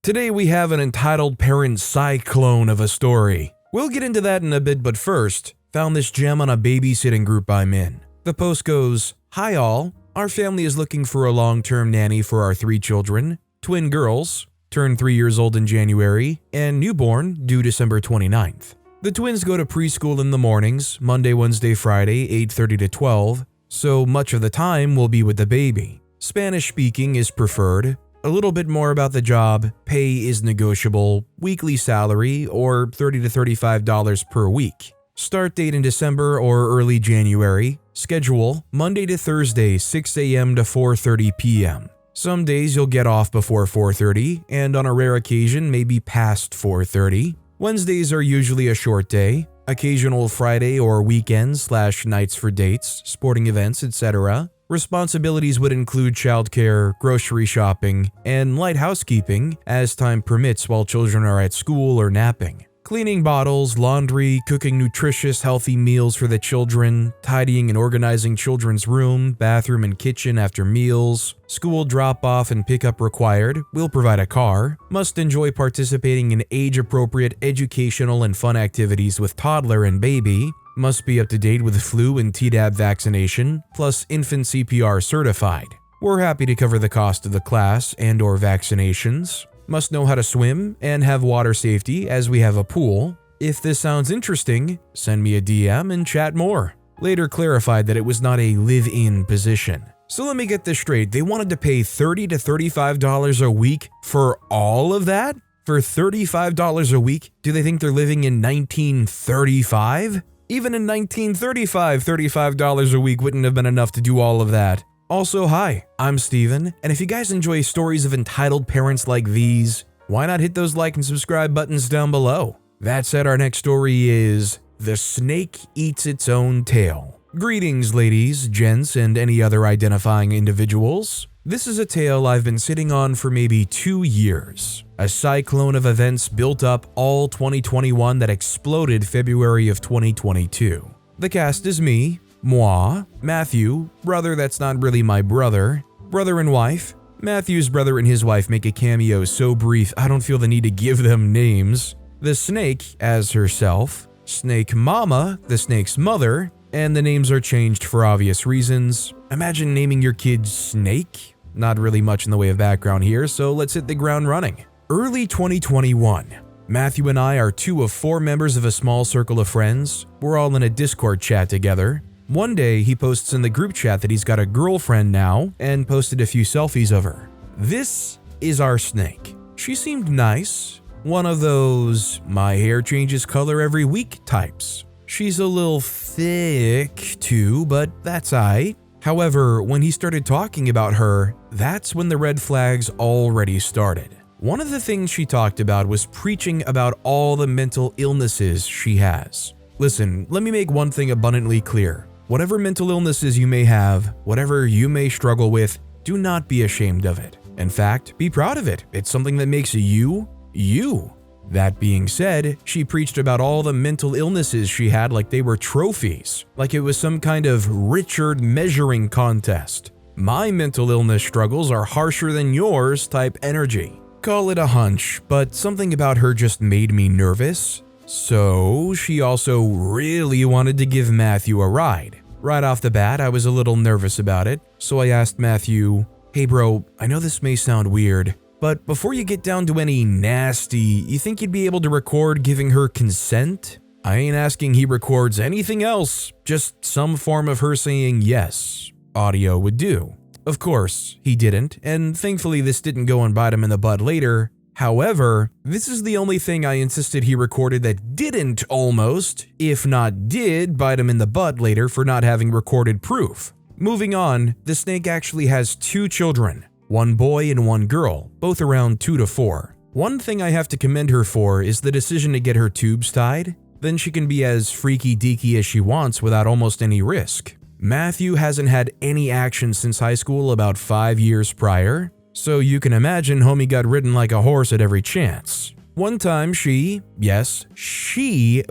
Today we have an entitled parent cyclone of a story. We'll get into that in a bit, but first, found this gem on a babysitting group I'm in. The post goes, "Hi all, our family is looking for a long-term nanny for our 3 children, twin girls, turned 3 years old in January, and newborn due December 29th. The twins go to preschool in the mornings, Monday, Wednesday, Friday, 8:30 to 12, so much of the time will be with the baby. Spanish speaking is preferred. A little bit more about the job, pay is negotiable, weekly salary or $30 to $35 per week. Start date in December or early January. Schedule Monday to Thursday, 6 a.m. to 4:30 p.m. Some days you'll get off before 4:30 and on a rare occasion maybe past 4:30. Wednesdays are usually a short day. Occasional Friday or weekends/nights for dates, sporting events, etc. Responsibilities would include childcare, grocery shopping, and light housekeeping as time permits while children are at school or napping. Cleaning bottles, laundry, cooking nutritious, healthy meals for the children, tidying and organizing children's room, bathroom, and kitchen after meals, school drop-off and pickup required, will provide a car, must enjoy participating in age-appropriate educational and fun activities with toddler and baby, must be up to date with flu and Tdap vaccination, plus infant CPR certified. We're happy to cover the cost of the class and/or vaccinations. Must know how to swim and have water safety as we have a pool. If this sounds interesting, send me a DM and chat more." Later clarified that it was not a live-in position. So let me get this straight, they wanted to pay $30 to $35 a week for all of that? For $35 a week, do they think they're living in 1935? Even in 1935, $35 a week wouldn't have been enough to do all of that. Also, hi, I'm Steven, and if you guys enjoy stories of entitled parents like these, why not hit those like and subscribe buttons down below? That said, our next story is The Snake Eats Its Own Tail. Greetings, ladies, gents, and any other identifying individuals. This is a tale I've been sitting on for maybe 2 years. A cyclone of events built up all 2021 that exploded February of 2022. The cast is me, moi, Matthew, brother that's not really my brother, brother and wife. Matthew's brother and his wife make a cameo so brief I don't feel the need to give them names. The snake as herself, Snake Mama, the snake's mother, and the names are changed for obvious reasons. Imagine naming your kid Snake? Not really much in the way of background here, so let's hit the ground running. Early 2021. Matthew and I are 2 of 4 members of a small circle of friends. We're all in a Discord chat together. One day, he posts in the group chat that he's got a girlfriend now and posted a few selfies of her. This is our snake. She seemed nice. One of those, my hair changes color every week types. She's a little thick too, but that's aight. However, when he started talking about her, that's when the red flags already started. One of the things she talked about was preaching about all the mental illnesses she has. Listen, let me make one thing abundantly clear. Whatever mental illnesses you may have, whatever you may struggle with, do not be ashamed of it. In fact, be proud of it. It's something that makes you, you. That being said, she preached about all the mental illnesses she had like they were trophies, like it was some kind of Richard measuring contest. My mental illness struggles are harsher than yours type energy. Call it a hunch, but something about her just made me nervous. So she also really wanted to give Matthew a ride. Right off the bat, I was a little nervous about it, so I asked Matthew, "Hey bro, I know this may sound weird, but before you get down to any nasty, you think you'd be able to record giving her consent?" I ain't asking he records anything else, just some form of her saying yes. Audio would do. Of course, he didn't, and thankfully this didn't go and bite him in the butt later. However, this is the only thing I insisted he recorded that didn't almost, if not did, bite him in the butt later for not having recorded proof. Moving on, the snake actually has 2 children, 1 boy and 1 girl, both around 2 to 4. One thing I have to commend her for is the decision to get her tubes tied. Then she can be as freaky deaky as she wants without almost any risk. Matthew hasn't had any action since high school about 5 years prior, so you can imagine homie got ridden like a horse at every chance. One time she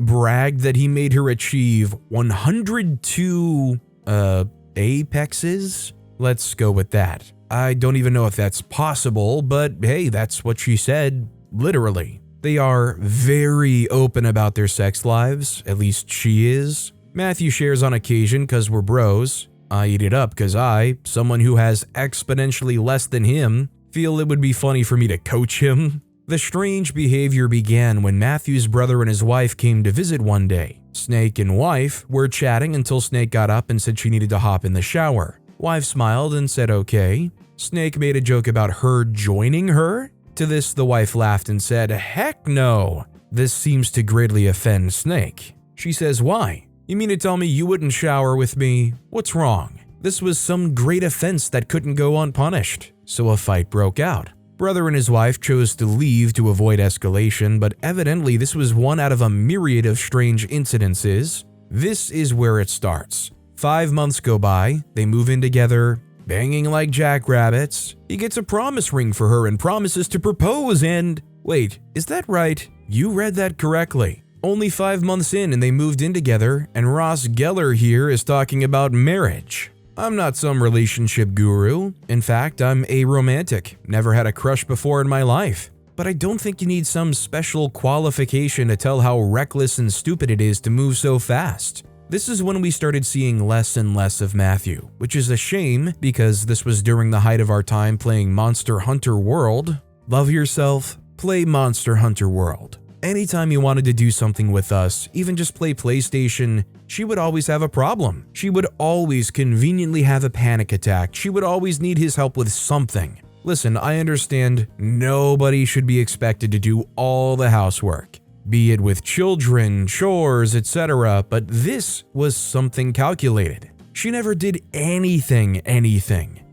bragged that he made her achieve 102 apexes? Let's go with that. I don't even know if that's possible, but hey, that's what she said, literally. They are very open about their sex lives, at least she is. Matthew shares on occasion cause we're bros. I eat it up cause I, someone who has exponentially less than him, feel it would be funny for me to coach him. The strange behavior began when Matthew's brother and his wife came to visit one day. Snake and wife were chatting until Snake got up and said she needed to hop in the shower. Wife smiled and said okay. Snake made a joke about her joining her. To this, the wife laughed and said, "Heck no." This seems to greatly offend Snake. She says, "Why? You mean to tell me you wouldn't shower with me? What's wrong?" This was some great offense that couldn't go unpunished, so a fight broke out. Brother and his wife chose to leave to avoid escalation, but evidently this was one out of a myriad of strange incidences. This is where it starts. 5 months go by, they move in together, banging like jackrabbits. He gets a promise ring for her and promises to propose and… Wait, is that right? You read that correctly. Only 5 months in and they moved in together, and Ross Geller here is talking about marriage. I'm not some relationship guru. In fact, I'm aromantic. Never had a crush before in my life. But I don't think you need some special qualification to tell how reckless and stupid it is to move so fast. This is when we started seeing less and less of Matthew, which is a shame because this was during the height of our time playing Monster Hunter World. Love yourself, play Monster Hunter World. Anytime you wanted to do something with us, even just play PlayStation, she would always have a problem. She would always conveniently have a panic attack. She would always need his help with something. Listen, I understand nobody should be expected to do all the housework, be it with children, chores, etc., but this was something calculated. She never did anything.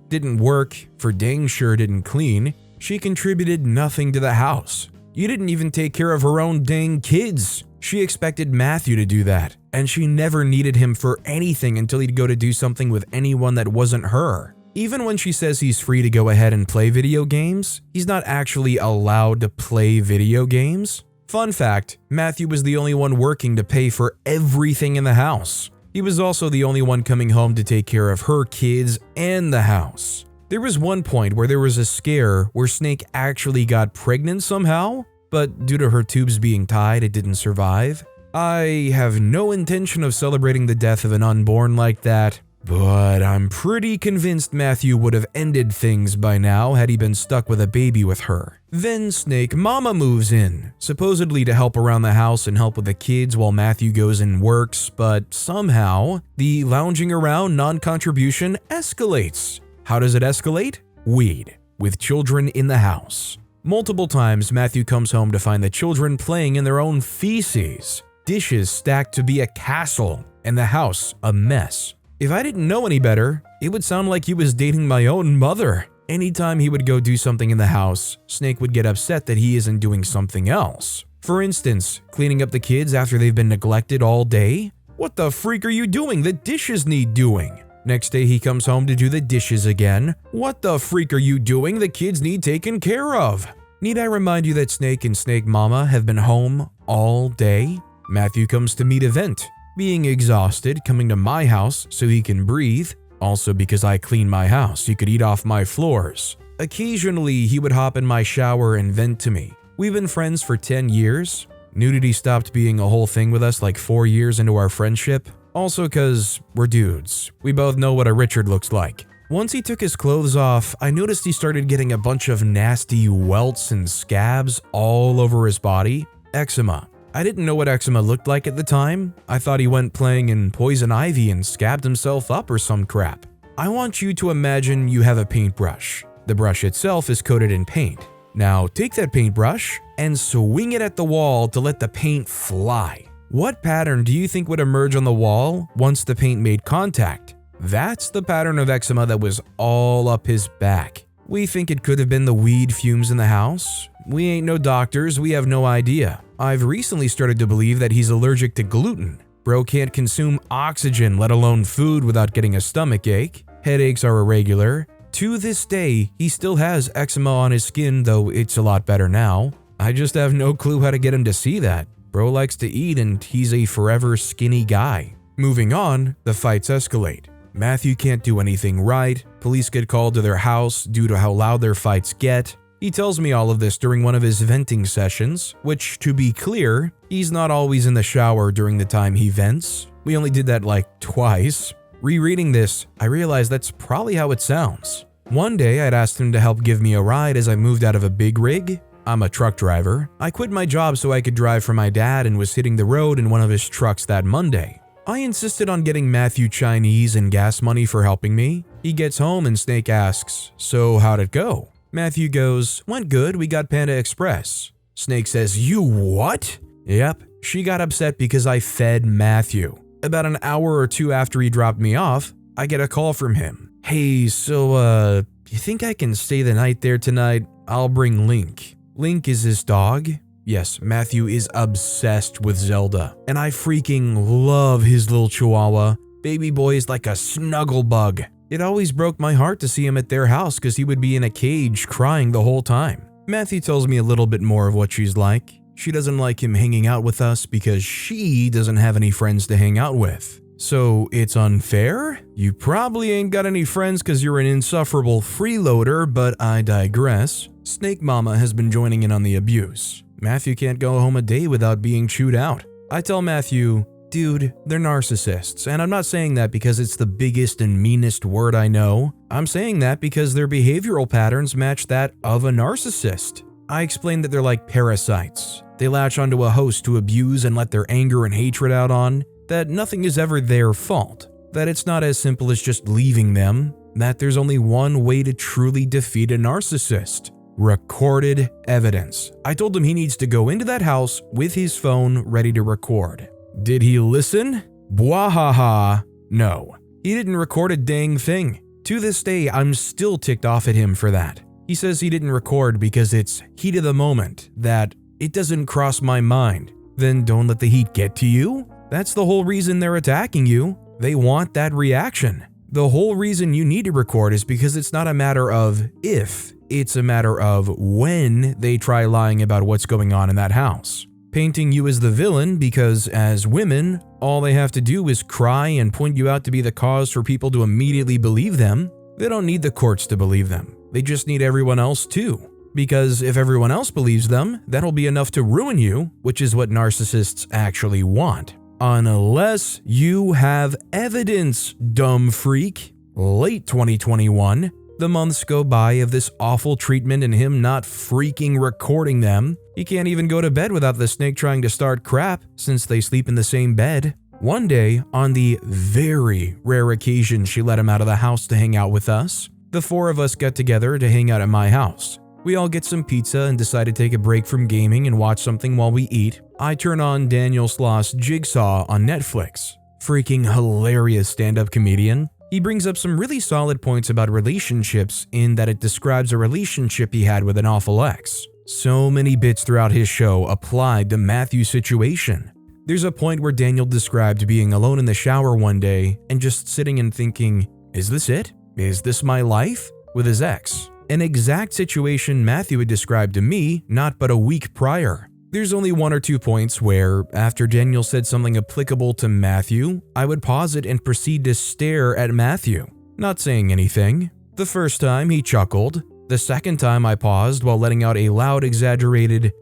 Didn't work, for dang sure didn't clean. She contributed nothing to the house. You didn't even take care of her own dang kids. She expected Matthew to do that, and she never needed him for anything until he'd go to do something with anyone that wasn't her. Even when she says he's free to go ahead and play video games, he's not actually allowed to play video games. Fun fact, Matthew was the only one working to pay for everything in the house. He was also the only one coming home to take care of her kids and the house. There was one point where there was a scare where Snake actually got pregnant somehow, but due to her tubes being tied, it didn't survive. I have no intention of celebrating the death of an unborn like that, but I'm pretty convinced Matthew would have ended things by now had he been stuck with a baby with her. Then Snake Mama moves in, supposedly to help around the house and help with the kids while Matthew goes and works, but somehow the lounging around non-contribution escalates. How does it escalate? Weed, with children in the house. Multiple times Matthew comes home to find the children playing in their own feces, dishes stacked to be a castle, and the house a mess. If I didn't know any better, it would sound like he was dating my own mother. Anytime he would go do something in the house, Snake would get upset that he isn't doing something else. For instance, cleaning up the kids after they've been neglected all day. What the freak are you doing? The dishes need doing. Next day he comes home to do the dishes again. What the freak are you doing? The kids need taken care of. Need I remind you that Snake and Snake Mama have been home all day? Matthew comes to meet event, being exhausted, coming to my house so he can breathe. Also because I clean my house, he could eat off my floors. Occasionally he would hop in my shower and vent to me. We've been friends for 10 years. Nudity stopped being a whole thing with us like 4 years into our friendship. Also cause we're dudes. We both know what a Richard looks like. Once he took his clothes off, I noticed he started getting a bunch of nasty welts and scabs all over his body. Eczema. I didn't know what eczema looked like at the time. I thought he went playing in poison ivy and scabbed himself up or some crap. I want you to imagine you have a paintbrush. The brush itself is coated in paint. Now take that paintbrush and swing it at the wall to let the paint fly. What pattern do you think would emerge on the wall once the paint made contact? That's the pattern of eczema that was all up his back. We think it could have been the weed fumes in the house. We ain't no doctors, we have no idea. I've recently started to believe that he's allergic to gluten. Bro can't consume oxygen, let alone food, without getting a stomach ache. Headaches are irregular. To this day, he still has eczema on his skin, though it's a lot better now. I just have no clue how to get him to see that. Bro likes to eat and he's a forever skinny guy. Moving on, the fights escalate. Matthew can't do anything right. Police get called to their house due to how loud their fights get. He tells me all of this during one of his venting sessions, which, to be clear, he's not always in the shower during the time he vents. We only did that like twice. Rereading this, I realized that's probably how it sounds. One day, I'd asked him to help give me a ride as I moved out of a big rig. I'm a truck driver. I quit my job so I could drive for my dad and was hitting the road in one of his trucks that Monday. I insisted on getting Matthew Chinese and gas money for helping me. He gets home and Snake asks, "So how'd it go?" Matthew goes, "Went good, we got Panda Express." Snake says, "You what?" Yep, she got upset because I fed Matthew. About an hour or two after he dropped me off, I get a call from him. "Hey, so, you think I can stay the night there tonight? I'll bring Link." Link is his dog. Yes, Matthew is obsessed with Zelda, and I freaking love his little chihuahua. Baby boy is like a snuggle bug. It always broke my heart to see him at their house because he would be in a cage crying the whole time. Matthew tells me a little bit more of what she's like. She doesn't like him hanging out with us because she doesn't have any friends to hang out with. So it's unfair? You probably ain't got any friends because you're an insufferable freeloader, but I digress. Snake Mama has been joining in on the abuse. Matthew can't go home a day without being chewed out. I tell Matthew, "Dude, they're narcissists," and I'm not saying that because it's the biggest and meanest word I know. I'm saying that because their behavioral patterns match that of a narcissist. I explain that they're like parasites. They latch onto a host to abuse and let their anger and hatred out on, that nothing is ever their fault, that it's not as simple as just leaving them, that there's only one way to truly defeat a narcissist: recorded evidence. I told him he needs to go into that house with his phone ready to record. Did he listen? Bwahaha. No. He didn't record a dang thing. To this day, I'm still ticked off at him for that. He says he didn't record because it's heat of the moment, that it doesn't cross my mind. Then don't let the heat get to you. That's the whole reason they're attacking you. They want that reaction. The whole reason you need to record is because it's not a matter of if, it's a matter of when they try lying about what's going on in that house. Painting you as the villain because, as women, all they have to do is cry and point you out to be the cause for people to immediately believe them. They don't need the courts to believe them. They just need everyone else too. Because if everyone else believes them, that'll be enough to ruin you, which is what narcissists actually want. Unless you have evidence, dumb freak. Late 2021, the months go by of this awful treatment and him not freaking recording them. He can't even go to bed without the snake trying to start crap since they sleep in the same bed. One day, on the very rare occasion she let him out of the house to hang out with us, the four of us got together to hang out at my house. We all get some pizza and decide to take a break from gaming and watch something while we eat. I turn on Daniel Sloss's Jigsaw on Netflix. Freaking hilarious stand-up comedian. He brings up some really solid points about relationships in that it describes a relationship he had with an awful ex. So many bits throughout his show applied to Matthew's situation. There's a point where Daniel described being alone in the shower one day and just sitting and thinking, is this it? Is this my life? With his ex. An exact situation Matthew had described to me not but a week prior. There's only one or two points where, after Daniel said something applicable to Matthew, I would pause it and proceed to stare at Matthew, not saying anything. The first time he chuckled. The second time I paused while letting out a loud exaggerated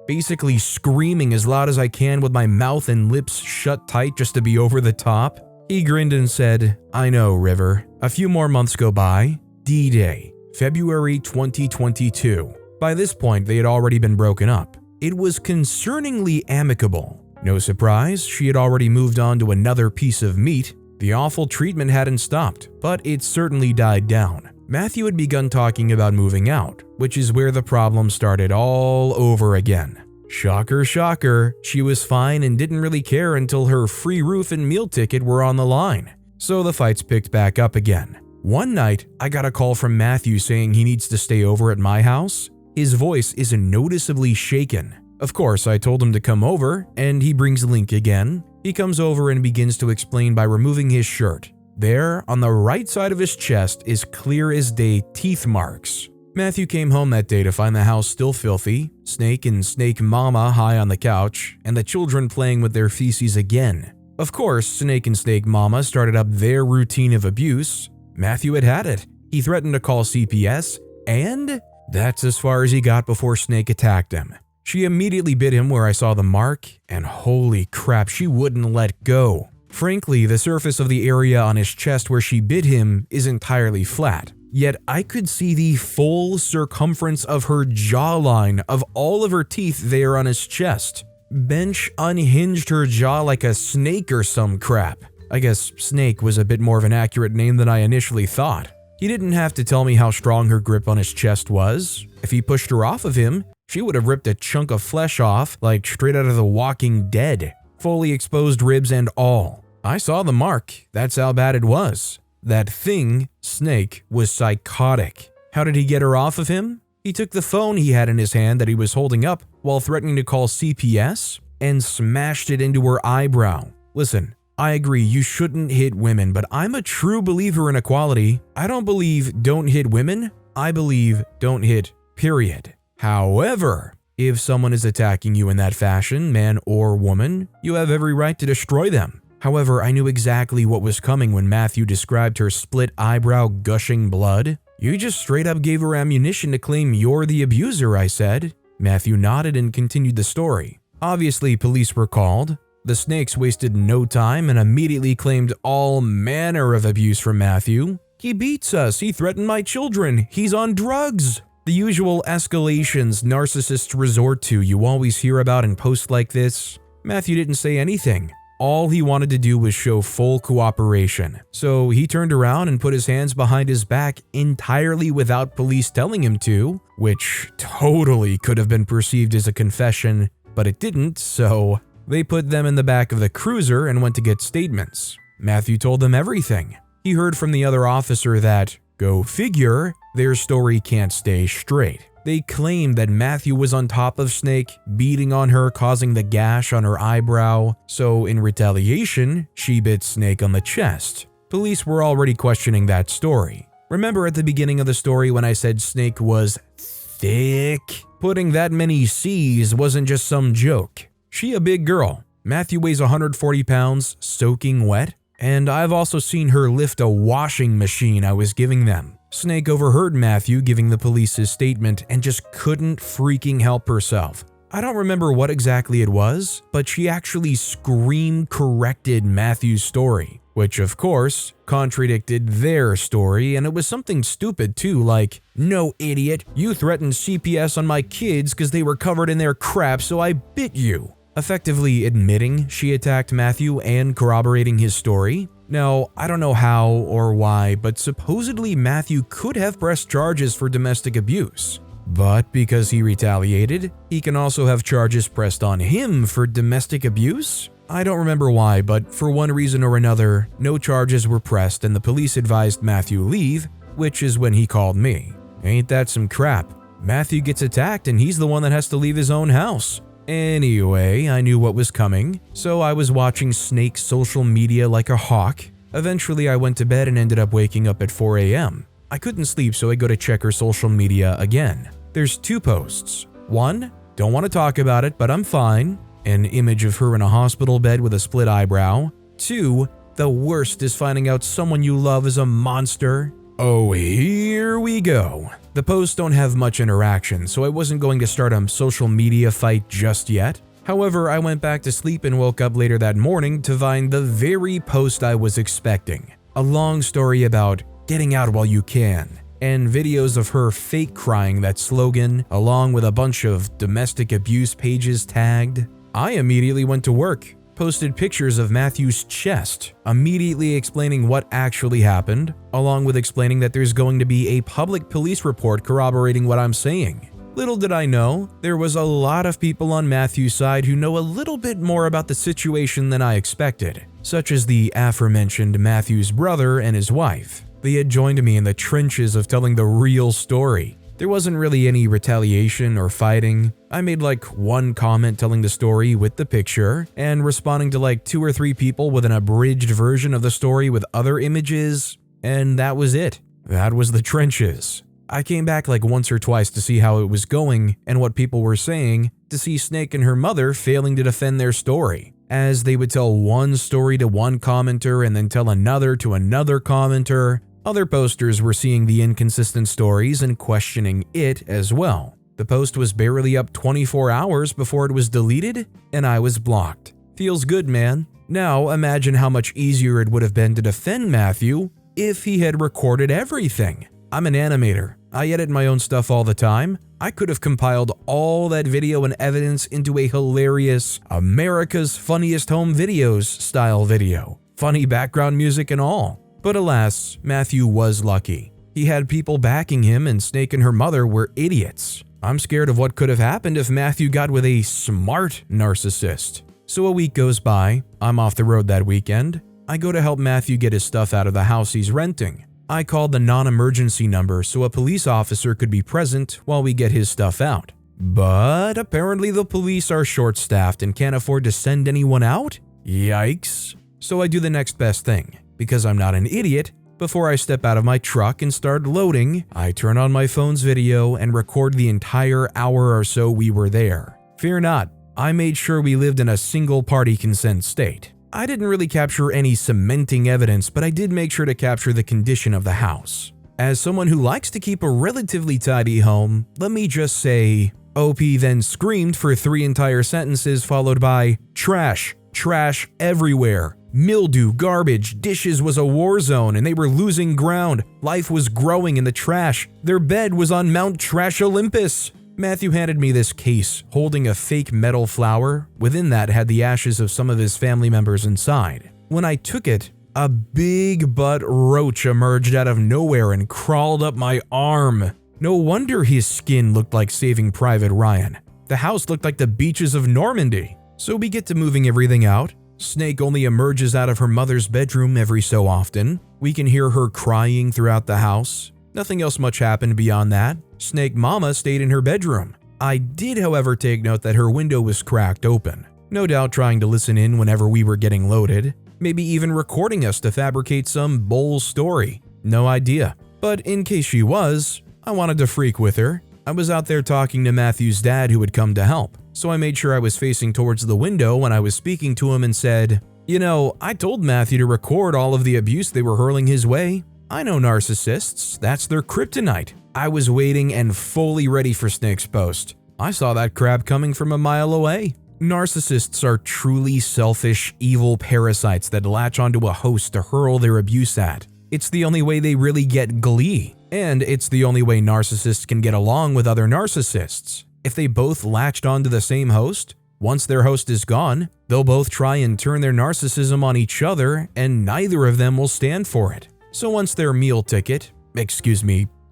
basically screaming as loud as I can with my mouth and lips shut tight just to be over the top. He grinned and said, I know, River. A few more months go by. D-Day, February 2022. By this point, they had already been broken up. It was concerningly amicable. No surprise, she had already moved on to another piece of meat. The awful treatment hadn't stopped, but it certainly died down. Matthew had begun talking about moving out, which is where the problem started all over again. Shocker, shocker, she was fine and didn't really care until her free roof and meal ticket were on the line. So the fights picked back up again. One night, I got a call from Matthew saying he needs to stay over at my house. His voice is noticeably shaken. Of course, I told him to come over, and he brings Link again. He comes over and begins to explain by removing his shirt. There, on the right side of his chest, is clear as day teeth marks. Matthew came home that day to find the house still filthy, Snake and Snake Mama high on the couch, and the children playing with their feces again. Of course, Snake and Snake Mama started up their routine of abuse. Matthew had it. He threatened to call CPS, and that's as far as he got before Snake attacked him. She immediately bit him where I saw the mark, and holy crap, she wouldn't let go. Frankly, the surface of the area on his chest where she bit him is entirely flat. Yet I could see the full circumference of her jawline of all of her teeth there on his chest. Bench unhinged her jaw like a snake or some crap. I guess snake was a bit more of an accurate name than I initially thought. He didn't have to tell me how strong her grip on his chest was. If he pushed her off of him, she would have ripped a chunk of flesh off like straight out of The Walking Dead. Fully exposed ribs and all. I saw the mark. That's how bad it was. That thing, Snake, was psychotic. How did he get her off of him? He took the phone he had in his hand that he was holding up while threatening to call CPS and smashed it into her eyebrow. Listen, I agree you shouldn't hit women, but I'm a true believer in equality. I don't believe don't hit women. I believe don't hit, period. However, if someone is attacking you in that fashion, man or woman, you have every right to destroy them. However, I knew exactly what was coming when Matthew described her split eyebrow gushing blood. You just straight up gave her ammunition to claim you're the abuser, I said. Matthew nodded and continued the story. Obviously, police were called. The Snakes wasted no time and immediately claimed all manner of abuse from Matthew. He beats us, he threatened my children, he's on drugs. The usual escalations narcissists resort to you always hear about in posts like this. Matthew didn't say anything. All he wanted to do was show full cooperation. So he turned around and put his hands behind his back entirely without police telling him to, which totally could have been perceived as a confession, but it didn't, so they put them in the back of the cruiser and went to get statements. Matthew told them everything. He heard from the other officer that, go figure, their story can't stay straight. They claimed that Matthew was on top of Snake, beating on her, causing the gash on her eyebrow, so in retaliation, she bit Snake on the chest. Police were already questioning that story. Remember at the beginning of the story when I said Snake was thick? Putting that many C's wasn't just some joke. She a big girl. Matthew weighs 140 pounds, soaking wet, and I've also seen her lift a washing machine I was giving them. Snake overheard Matthew giving the police his statement and just couldn't freaking help herself. I don't remember what exactly it was, but she actually scream corrected Matthew's story, which of course contradicted their story, and it was something stupid too, like, no idiot, you threatened CPS on my kids because they were covered in their crap so I bit you. Effectively admitting she attacked Matthew and corroborating his story. Now, I don't know how or why, but supposedly Matthew could have pressed charges for domestic abuse. But because he retaliated, he can also have charges pressed on him for domestic abuse? I don't remember why, but for one reason or another, no charges were pressed and the police advised Matthew leave, which is when he called me. Ain't that some crap? Matthew gets attacked and he's the one that has to leave his own house. Anyway, I knew what was coming, so I was watching Snake's social media like a hawk. Eventually, I went to bed and ended up waking up at 4 a.m. I couldn't sleep, so I go to check her social media again. There's 2 posts. 1, don't want to talk about it, but I'm fine. An image of her in a hospital bed with a split eyebrow. 2, the worst is finding out someone you love is a monster. Oh, here we go. The posts don't have much interaction, so I wasn't going to start a social media fight just yet. However, I went back to sleep and woke up later that morning to find the very post I was expecting. A long story about getting out while you can, and videos of her fake crying that slogan, along with a bunch of domestic abuse pages tagged. I immediately went to work, posted pictures of Matthew's chest, immediately explaining what actually happened, along with explaining that there's going to be a public police report corroborating what I'm saying. Little did I know, there was a lot of people on Matthew's side who know a little bit more about the situation than I expected, such as the aforementioned Matthew's brother and his wife. They had joined me in the trenches of telling the real story. There wasn't really any retaliation or fighting. I made like one comment telling the story with the picture and responding to like 2 or 3 people with an abridged version of the story with other images, and that was it. That was the trenches. I came back like once or twice to see how it was going and what people were saying, to see Snake and her mother failing to defend their story. as they would tell one story to one commenter and then tell another to another commenter. Other posters were seeing the inconsistent stories and questioning it as well. The post was barely up 24 hours before it was deleted, and I was blocked. Feels good, man. Now imagine how much easier it would have been to defend Matthew if he had recorded everything. I'm an animator. I edit my own stuff all the time. I could have compiled all that video and evidence into a hilarious America's Funniest Home Videos style video. Funny background music and all. But alas, Matthew was lucky. He had people backing him, and Snake and her mother were idiots. I'm scared of what could have happened if Matthew got with a smart narcissist. So a week goes by. I'm off the road that weekend. I go to help Matthew get his stuff out of the house he's renting. I called the non-emergency number so a police officer could be present while we get his stuff out. But apparently the police are short-staffed and can't afford to send anyone out? Yikes. So I do the next best thing. Because I'm not an idiot, before I step out of my truck and start loading, I turn on my phone's video and record the entire hour or so we were there. Fear not, I made sure we lived in a single-party consent state. I didn't really capture any cementing evidence, but I did make sure to capture the condition of the house. As someone who likes to keep a relatively tidy home, let me just say, OP then screamed for 3 entire sentences followed by, "Trash, trash everywhere. Mildew, garbage, dishes was a war zone and they were losing ground. Life was growing in the trash. Their bed was on Mount Trash Olympus." Matthew handed me this case, holding a fake metal flower. Within that had the ashes of some of his family members inside. When I took it, a big butt roach emerged out of nowhere and crawled up my arm. No wonder his skin looked like Saving Private Ryan. The house looked like the beaches of Normandy. So we get to moving everything out. Snake only emerges out of her mother's bedroom every so often. We can hear her crying throughout the house. Nothing else much happened beyond that. Snake Mama stayed in her bedroom. I did, however, take note that her window was cracked open. No doubt trying to listen in whenever we were getting loaded. Maybe even recording us to fabricate some bold story. No idea. But in case she was, I wanted to freak with her. I was out there talking to Matthew's dad who had come to help. So I made sure I was facing towards the window when I was speaking to him and said, "You know, I told Matthew to record all of the abuse they were hurling his way. I know narcissists, that's their kryptonite." I was waiting and fully ready for Snake's post. I saw that crap coming from a mile away. Narcissists are truly selfish, evil parasites that latch onto a host to hurl their abuse at. It's the only way they really get glee. And it's the only way narcissists can get along with other narcissists. If they both latched onto the same host, once their host is gone, they'll both try and turn their narcissism on each other, and neither of them will stand for it. So once their meal ticket,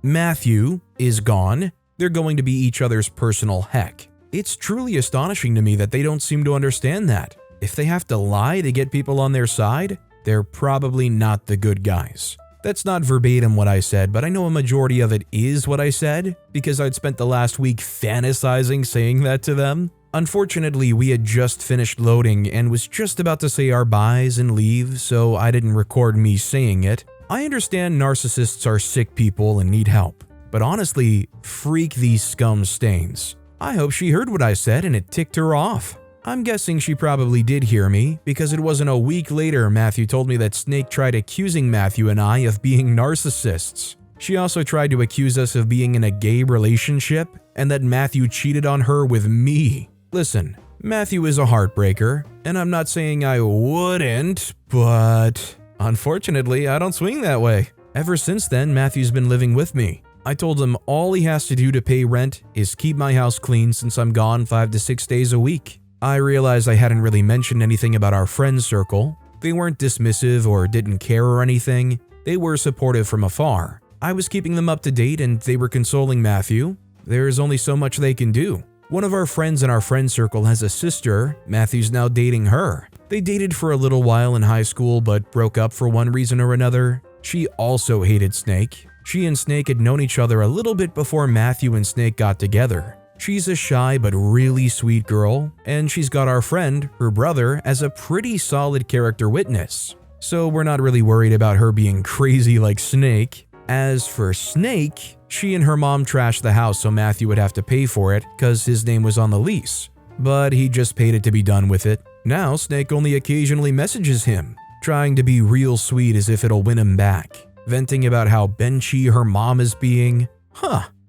Matthew, is gone, they're going to be each other's personal heck. It's truly astonishing to me that they don't seem to understand that. If they have to lie to get people on their side, they're probably not the good guys. That's not verbatim what I said, but I know a majority of it is what I said, because I'd spent the last week fantasizing saying that to them. Unfortunately, we had just finished loading and was just about to say our byes and leave, so I didn't record me saying it. I understand narcissists are sick people and need help, but honestly, freak these scum stains. I hope she heard what I said and it ticked her off. I'm guessing she probably did hear me, because it wasn't a week later Matthew told me that Snake tried accusing Matthew and I of being narcissists. She also tried to accuse us of being in a gay relationship, and that Matthew cheated on her with me. Listen, Matthew is a heartbreaker, and I'm not saying I wouldn't, but unfortunately, I don't swing that way. Ever since then, Matthew's been living with me. I told him all he has to do to pay rent is keep my house clean since I'm gone 5 to 6 days a week. I realized I hadn't really mentioned anything about our friend circle. They weren't dismissive or didn't care or anything. They were supportive from afar. I was keeping them up to date and they were consoling Matthew. There's only so much they can do. One of our friends in our friend circle has a sister. Matthew's now dating her. They dated for a little while in high school but broke up for one reason or another. She also hated Snake. She and Snake had known each other a little bit before Matthew and Snake got together. She's a shy but really sweet girl, and she's got our friend, her brother, as a pretty solid character witness. So we're not really worried about her being crazy like Snake. As for Snake, she and her mom trashed the house so Matthew would have to pay for it because his name was on the lease. But he just paid it to be done with it. Now Snake only occasionally messages him, trying to be real sweet as if it'll win him back, venting about how benchy her mom is being.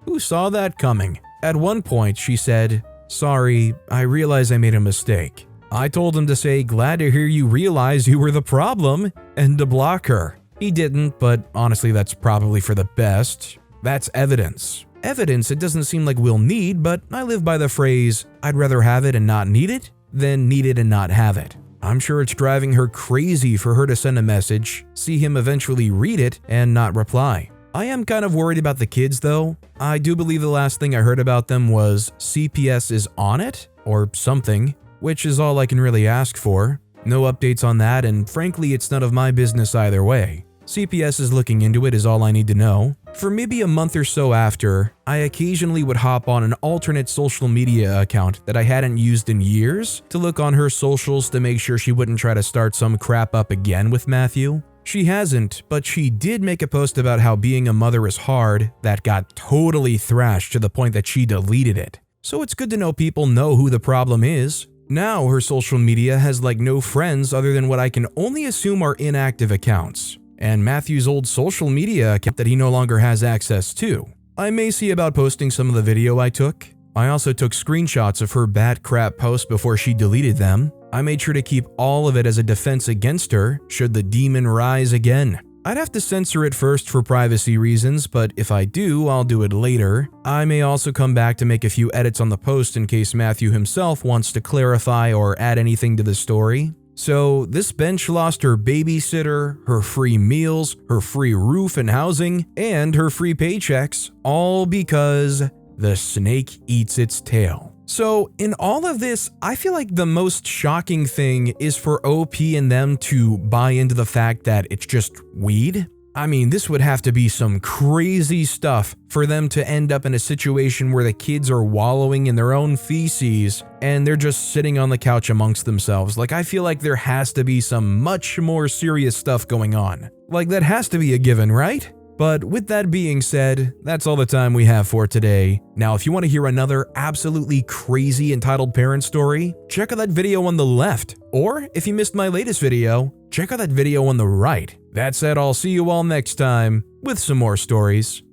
Who saw that coming? At one point, she said, "Sorry, I realize I made a mistake." I told him to say, "Glad to hear you realize you were the problem," and to block her. He didn't, but honestly that's probably for the best. That's evidence. Evidence it doesn't seem like we'll need, but I live by the phrase, "I'd rather have it and not need it than need it and not have it." I'm sure it's driving her crazy for her to send a message, see him eventually read it, and not reply. I am kind of worried about the kids though. I do believe the last thing I heard about them was CPS is on it, or something, which is all I can really ask for. No updates on that, and frankly it's none of my business either way. CPS is looking into it is all I need to know. For maybe a month or so after, I occasionally would hop on an alternate social media account that I hadn't used in years to look on her socials to make sure she wouldn't try to start some crap up again with Matthew. She hasn't, but she did make a post about how being a mother is hard that got totally thrashed to the point that she deleted it. So it's good to know people know who the problem is. Now her social media has like no friends other than what I can only assume are inactive accounts, and Matthew's old social media account that he no longer has access to. I may see about posting some of the video I took. I also took screenshots of her bad crap posts before she deleted them. I made sure to keep all of it as a defense against her should the demon rise again. I'd have to censor it first for privacy reasons, but if I do, I'll do it later. I may also come back to make a few edits on the post in case Matthew himself wants to clarify or add anything to the story. So this bench lost her babysitter, her free meals, her free roof and housing, and her free paychecks, all because the snake eats its tail. So in all of this, I feel like the most shocking thing is for OP and them to buy into the fact that it's just weed. I mean, this would have to be some crazy stuff for them to end up in a situation where the kids are wallowing in their own feces and they're just sitting on the couch amongst themselves. Like, I feel like there has to be some much more serious stuff going on. Like, that has to be a given, right? But with that being said, that's all the time we have for today. Now, if you want to hear another absolutely crazy entitled parent story, check out that video on the left. Or if you missed my latest video, check out that video on the right. That said, I'll see you all next time with some more stories.